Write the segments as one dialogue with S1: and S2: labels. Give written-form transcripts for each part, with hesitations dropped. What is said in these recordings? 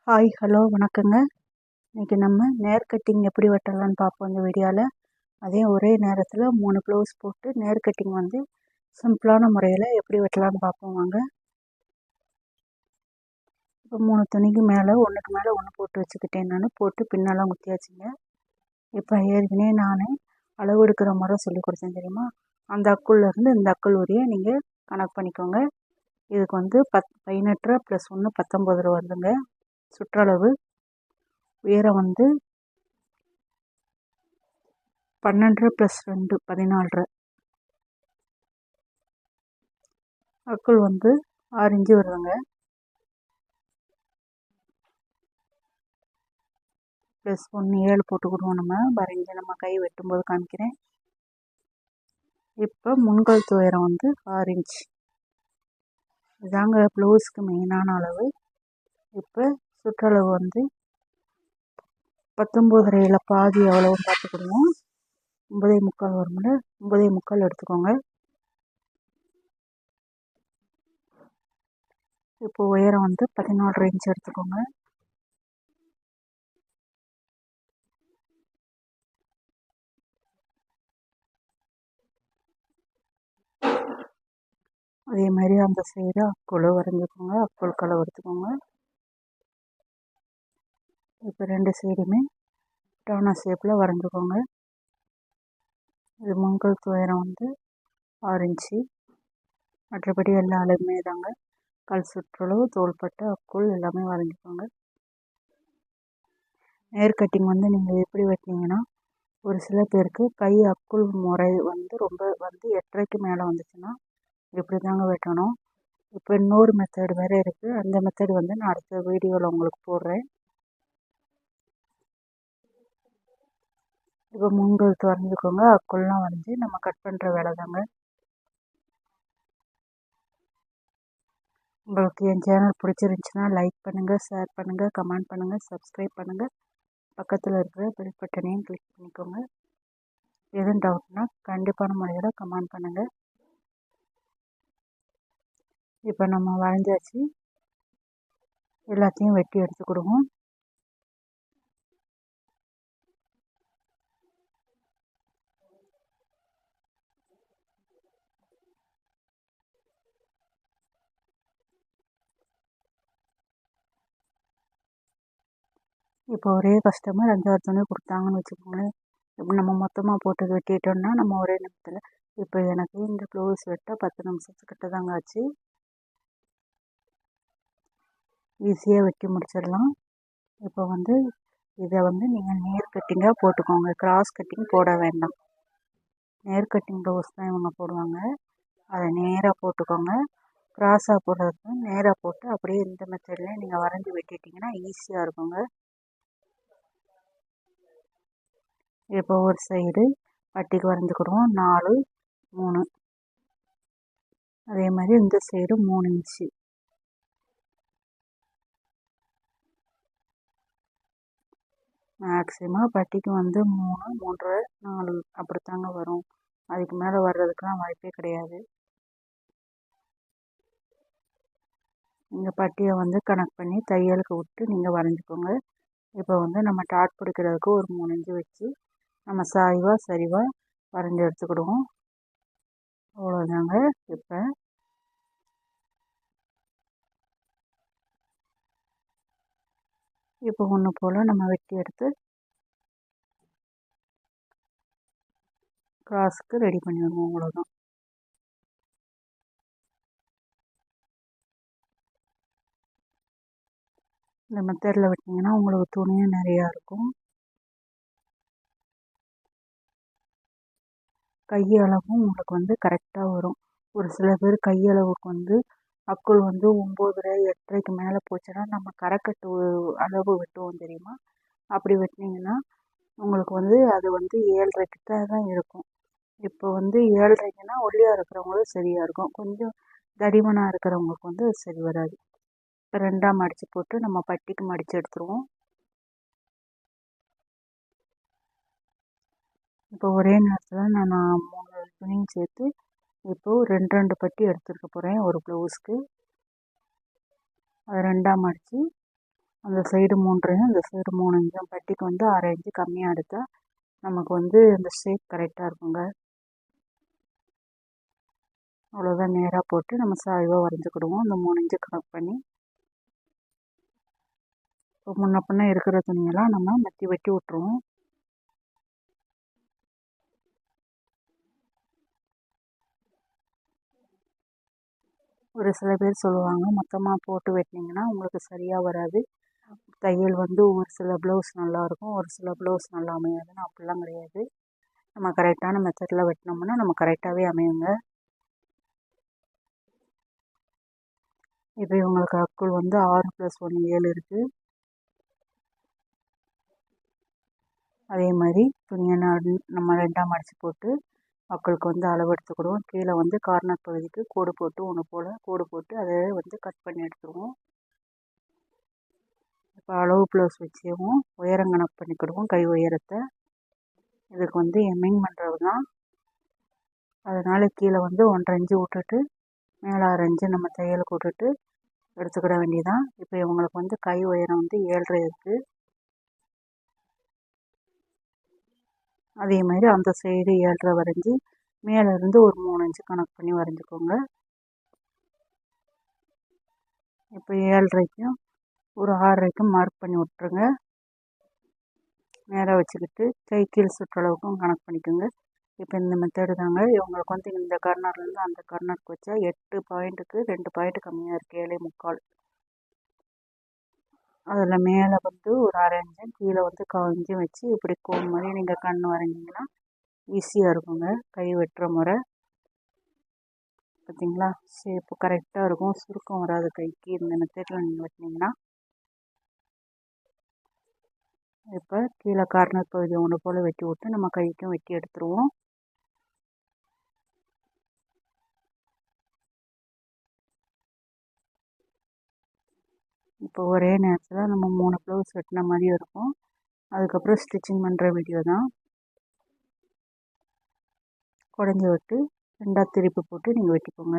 S1: Hi hello வணக்கங்க. இன்றைக்கி நம்ம நேர் கட்டிங் எப்படி வெட்டலான்னு பார்ப்போம் இந்த வீடியோவில். அதே ஒரே நேரத்தில் 3 ப்ளவுஸ் போட்டு நேர் கட்டிங் வந்து சிம்பிளான முறையில் எப்படி வெட்டலான்னு பார்ப்போம் வாங்க. இப்போ 3 துணிக்கு மேலே ஒன்றுக்கு மேலே ஒன்று போட்டு வச்சுக்கிட்டேன். நான் போட்டு பின்னெல்லாம் குத்தியாச்சுங்க. இப்போ ஏற்கனவே நான் அளவு எடுக்கிற முறை சொல்லி கொடுத்தேன் தெரியுமா, அந்த அக்குள்லேருந்து இந்த அக்குள் வரையும் நீங்கள் கணக்கு பண்ணிக்கோங்க. இதுக்கு வந்து 18 + 1 19 வருதுங்க சுற்றளவு. உயரம் வந்து 12 + 2 14. அக்குள் வந்து 6 இன்ச்சு வருதுங்க. +1 7 போட்டுக்கிடுவோம். நம்ம வரைஞ்சி நம்ம கை வெட்டும்போது காமிக்கிறேன். இப்போ முன்கழுத்து உயரம் வந்து 6 இன்ச். இதாங்க ப்ளவுஸ்க்கு மெயினான அளவு. இப்போ சுற்றளவு வந்து 19.5 பாதி எவ்வளோன்னு பார்த்துக்கிடுவோம். 9.25 வரும்ல, 9.25 எடுத்துக்கோங்க. இப்போ உயரம் வந்து 14 இன்ச் எடுத்துக்கோங்க. அதே மாதிரி அந்த சைடு அக்குள் வரைஞ்சிக்கோங்க. அக்குள் களவு எடுத்துக்கோங்க. இப்போ 2 சைடுமே டவுனா ஷேப்பில் வரைஞ்சிக்கோங்க. இது முன்கழுத்து உயரம் வந்து 6 இன்ச்சு. மற்றபடி எல்லா அளவுமே தாங்க. கல் சுற்றளவு, தோள்பட்டை, அக்குள் எல்லாமே வரைஞ்சிக்கோங்க. நேர் கட்டிங் வந்து நீங்கள் எப்படி வெட்டினீங்கன்னா, ஒரு சில பேருக்கு கை அக்குள் முறை வந்து ரொம்ப வந்து 8.5க்கு மேலே வந்துச்சுன்னா இப்படி தாங்க வெட்டணும். இப்போ இன்னொரு மெத்தட் வேறு இருக்குது. அந்த மெத்தட் வந்து நான் அடுத்த வீடியோவில் உங்களுக்கு போடுறேன். இப்போ முன்கழுத்து வரைஞ்சிக்கோங்க. அக்குள்லாம் வரைஞ்சி நம்ம கட் பண்ணுற வேலை தாங்க. உங்களுக்கு என் சேனல் பிடிச்சிருந்துச்சின்னா லைக் பண்ணுங்கள், ஷேர் பண்ணுங்கள், கமெண்ட் பண்ணுங்கள், சப்ஸ்கிரைப் பண்ணுங்கள். பக்கத்தில் இருக்கிற பெல் பட்டனையும் கிளிக் பண்ணிக்கோங்க. எதுவும் டவுட்னா கண்டிப்பான முறையில் கமெண்ட் பண்ணுங்கள். இப்போ நம்ம வரைஞ்சாச்சு. எல்லாத்தையும் வெட்டி எடுத்துக்கிடுவோம். இப்போ ஒரே கஸ்டமர் 5-6 துணி கொடுத்தாங்கன்னு வச்சுக்கோங்களேன். இப்போ நம்ம மொத்தமாக போட்டு வெட்டிட்டோம்னா நம்ம ஒரே நிமிஷத்தில். இப்போ எனக்கு இந்த ப்ளவுஸ் வெட்ட 10 நிமிஷத்துக்கிட்ட தாங்க ஆச்சு. ஈஸியாக வெட்டி முடிச்சிடலாம். இப்போ வந்து இதை வந்து நீங்கள் நேர் கட்டிங்காக போட்டுக்கோங்க. கிராஸ் கட்டிங் போட வேண்டாம். நேர் கட்டிங் ப்ளவுஸ் தான் இவங்க போடுவாங்க. அதை நேராக போட்டுக்கோங்க. கிராஸாக போடுறதுக்கு நேராக போட்டு அப்படியே இந்த மெத்தட்லேயே நீங்கள் வரைஞ்சி வெட்டிட்டிங்கன்னா ஈஸியாக இருக்குங்க. இப்போ ஒரு சைடு பட்டிக்கு வரைஞ்சிக்கிடுவோம். 4 3. அதே மாதிரி இந்த சைடு 3 இன்ச்சு. மேக்ஸிமம் பட்டிக்கு வந்து 3 3.5 4 அப்படித்தாங்க வரும். அதுக்கு மேலே வர்றதுக்கெலாம் வாய்ப்பே கிடையாது. நீங்கள் பட்டியை வந்து கனெக்ட் பண்ணி தையலுக்கு விட்டு நீங்கள் வரைஞ்சிக்கோங்க. இப்போ வந்து நம்ம டாட் பிடிக்கிறதுக்கு ஒரு 3 இன்ச்சு வச்சு நம்ம சாய்வாக சரிவாக வரைஞ்சி எடுத்துக்கிடுவோம். அவ்வளோதாங்க. இப்போ ஒன்று போல் நம்ம வெட்டி எடுத்து கிராஸுக்கு ரெடி பண்ணிவிடுவோம். அவ்வளோதான். இந்த மெத்தடில் வெட்டிங்கன்னா உங்களுக்கு துணியும் நிறையா இருக்கும். கையளவும் உங்களுக்கு வந்து கரெக்டாக வரும். ஒரு சில பேர் கையளவுக்கு வந்து அக்குள் வந்து 9.5 8.5க்கு மேலே போச்சுன்னா நம்ம கரைக்கட்டு அளவு வெட்டுவோம் தெரியுமா, அப்படி வெட்டினீங்கன்னா உங்களுக்கு வந்து அது வந்து 7.5கிட்ட தான் இருக்கும். இப்போ வந்து 7.5க்குன்னா ஒல்லியாக இருக்கிறவங்களுக்கு சரியாக இருக்கும். கொஞ்சம் தடிமனாக இருக்கிறவங்களுக்கு வந்து அது சரி வராது. இப்போ 2ஆக மடித்து போட்டு நம்ம பட்டிக்கு மடித்து எடுத்துருவோம். இப்போ ஒரே நேரத்தில் நான் 3 துணியும் சேர்த்து இப்போது 2 பட்டி எடுத்துருக்க போகிறேன் ஒரு ப்ளவுஸ்க்கு. அதை 2ஆக மடித்து அந்த சைடு 3 இந்த சைடு 3 இன்ச்சும் பட்டிக்கு வந்து 1/2 இன்ச்சு கம்மியாக எடுத்தால் நமக்கு வந்து இந்த ஷேப் கரெக்டாக இருக்குங்க. அவ்வளோதான், நேராக போட்டு நம்ம சாய்வாக வரைஞ்சிக்கிடுவோம். இந்த 3 இன்ச்சு கணக்கு பண்ணி இப்போ முன்ன பின்ன இருக்கிற துணியெல்லாம் நம்ம வெட்டி விட்டுருவோம். ஒரு சில பேர் சொல்லுவாங்க, மொத்தமாக போட்டு வெட்டினீங்கன்னா உங்களுக்கு சரியாக வராது, தையல் வந்து ஒரு சில ப்ளவுஸ் நல்லாயிருக்கும், ஒரு சில ப்ளவுஸ் நல்லா அமையாதுன்னு. அப்படிலாம் கிடையாது. நம்ம கரெக்டான மெத்தடில் வெட்டினோம்னா நம்ம கரெக்டாகவே அமையுங்க. இப்போ இவங்களுக்கு அக்குள் வந்து 6 + 1 7 இருக்குது. அதே மாதிரி துணியை நம்ம 2ஆக மடித்து போட்டு அக்குளுக்கு வந்து அளவு எடுத்துக்கிடுவோம். கீழே வந்து கார்னர் பகுதிக்கு கோடு போட்டு ஒன்று போல் கோடு போட்டு அதை வந்து கட் பண்ணி எடுத்துருவோம். இப்போ அளவு ப்ளவுஸ் வச்சுவும் உயரம் கணக்கு பண்ணிக்கிடுவோம், கை உயரத்தை. இதுக்கு வந்து எம்மிங் பண்ணுறது தான். அதனால் கீழே வந்து 1.5 இன்ச்சு விட்டுட்டு மேலே 1/2 இன்ச்சு நம்ம தையலுக்கு விட்டுட்டு எடுத்துக்கிட வேண்டியதான். இப்போ இவங்களுக்கு வந்து கை உயரம் வந்து 7.5 இருக்குது. அதே மாதிரி அந்த சைடு 7.5 வரைஞ்சி மேலேருந்து ஒரு 3 இன்ச்சு கணக்கு பண்ணி வரைஞ்சிக்கோங்க. இப்போ 7.5க்கும் ஒரு 6.5க்கும் மார்க் பண்ணி விட்ருங்க. நேராக வச்சுக்கிட்டு கை கீழ் சுற்றளவுக்கும் கணக்கு பண்ணிக்கோங்க. இப்போ இந்த மெத்தடு தாங்க. இவங்களுக்கு வந்து இந்த கார்னர்லேருந்து அந்த கார்னருக்கு வச்சா 8 பாயிண்ட்டுக்கு 2 பாயிண்ட் கம்மியாக இருக்குது, 7.75. அதில் மேலே வந்து ஒரு 1/2 இன்ச்சும் கீழே வந்து 1/4 இன்ச்சும் வச்சு இப்படி கோன் மாதிரி நீங்கள் கண் வரைஞ்சிங்கன்னா ஈஸியாக இருக்குங்க கை வெட்டுற முறை. பார்த்திங்களா, ஷேப்பு கரெக்டாக இருக்கும், சுருக்கம் வராது கைக்கு இந்த மெத்தடில் நீங்கள் வெட்டினீங்கன்னா. இப்போ கீழே கார்னர் பகுதி ஒன்று போல் வெட்டி விட்டு நம்ம கைக்கும் வெட்டி எடுத்துருவோம். இப்போ ஒரே நேரத்தில் நம்ம 3 ப்ளவுஸ் வெட்டின மாதிரியும் இருக்கும். அதுக்கப்புறம் ஸ்டிச்சிங் பண்ணுற வீடியோ தான். குடஞ்சி விட்டு 2ஆக திருப்பி போட்டு நீங்கள் வெட்டிக்கோங்க.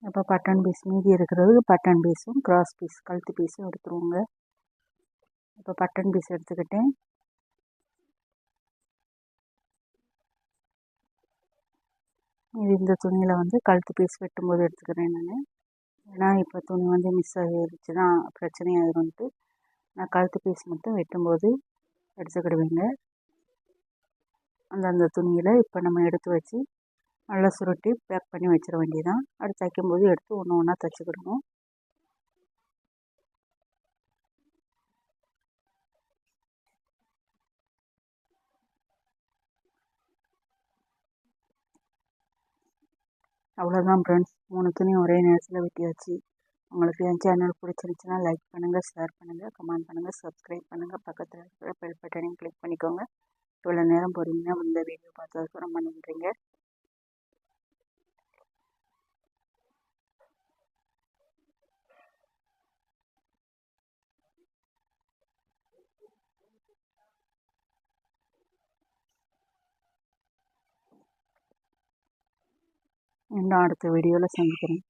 S1: இப்போ பட்டன் பீஸ் மீதி இருக்கிறது பட்டன் பீஸும் கிராஸ் பீஸ் கழுத்து பீஸும் எடுத்துருவோங்க. இப்போ பட்டன் பீஸ் எடுத்துக்கிட்டேன். இந்த துணியில் வந்து கழுத்து பீஸ் வெட்டும்போது எடுத்துக்கிறேன் நான். ஏன்னா இப்போ துணி வந்து மிஸ் ஆகிடுச்சுன்னா பிரச்சனையாயிரும்ட்டு நான் கழுத்து பீஸ் மட்டும் வெட்டும்போது எடுத்துக்கிடுவேங்க. அந்தந்த துணியில் இப்போ நம்ம எடுத்து வச்சு நல்லா சுருட்டி பேக் பண்ணி வச்சிட வேண்டியதான். அடுத்து தைக்கும்போது எடுத்து ஒன்று ஒன்றா தைச்சிக்கிடணும். அவ்வளோதான் ஃப்ரெண்ட்ஸ், 3 துணி ஒரே நேரத்தில் வெட்டியாச்சு. உங்களுக்கு என் சேனல் பிடிச்சிருந்துச்சுன்னா லைக் பண்ணுங்கள், ஷேர் பண்ணுங்கள், கமெண்ட் பண்ணுங்கள், சப்ஸ்கிரைப் பண்ணுங்கள், பக்கத்தில் இருக்கிற பெல் பட்டனையும் கிளிக் பண்ணிக்கோங்க. இவ்வளோ நேரம் பொறுமையாக இந்த வீடியோ பார்த்ததுக்கு ரொம்ப நன்றிங்க. இன்னும் அடுத்த வீடியோவில் சந்திக்கிறேன்.